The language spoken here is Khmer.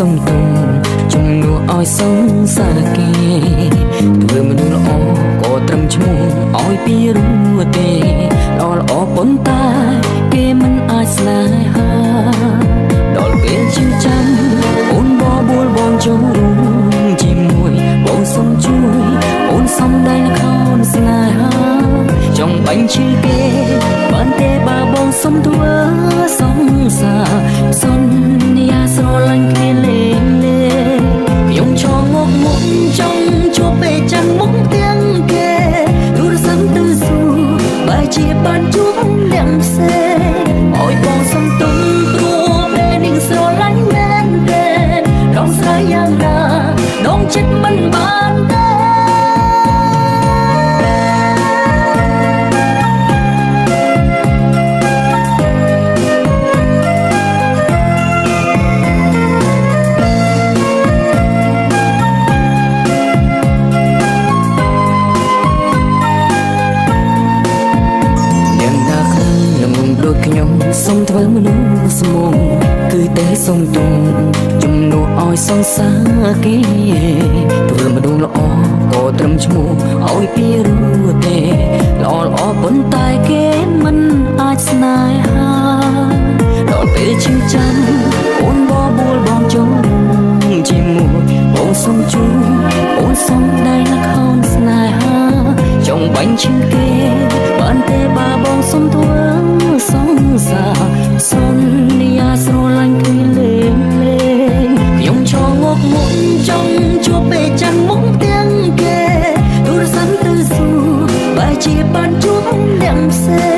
សុំទុំជំនួសឲ្យសងសាគេធ្វើមនុស្សល្អក៏ត្រឹមឈ្មោះឲ្យពីរੂទេល្អប៉ុន្តែគេមិនអាចស្នេហាដល់ពេលជាចាំអូនបបួលបងចូលរួមជាមួយបងសុំជួយអូនសុំដៃខោនស្នេហាចង់បាញ់ឈឺគេបានទេបើបងសុំធ្វើសងសាសន្យាស្រឡាញ់គ្នាលេងលេងខ្ញុំចង់ងក់មុខចង់ជួបពេលចាំមុខទាំងគេទូរស័ព្ទទៅសួរបើជាបានជួបអ្នកផ្សេងឲ្យបងសុំទុំព្រោះពេលនេះស្រឡាញ់មែនទេដងស្រីយ៉ាងណាដងចិត្តមិនបានទេខ្ញុំសុំធ្វើមនុស្សស្មងគឺតែសុំទុំជំនួសឲ្យសងសាគេធ្វើមនុស្សល្អក៏ត្រឹមឈ្មោះឲ្យពីរੂទេល្អប៉ុន្តែគេមិនអាចស្នេហាដល់ពេលឈឺចាំអូនបបួលបងចូលជាមួយបងសុំជួយអូនសុំដៃលខោនស្នេហាចង់បាញ់ឈឺគេបានទេបើបងសុំធ្វើសងសាសន្យាស្រឡាញ់គ្នាលេងលេងខ្ញុំចង់ងក់មុខចង់ជួបពេលចាំមុខទាំងគេទូរស័ព្ទទៅសួរបើជាបានជួបអ្នកផ្សេ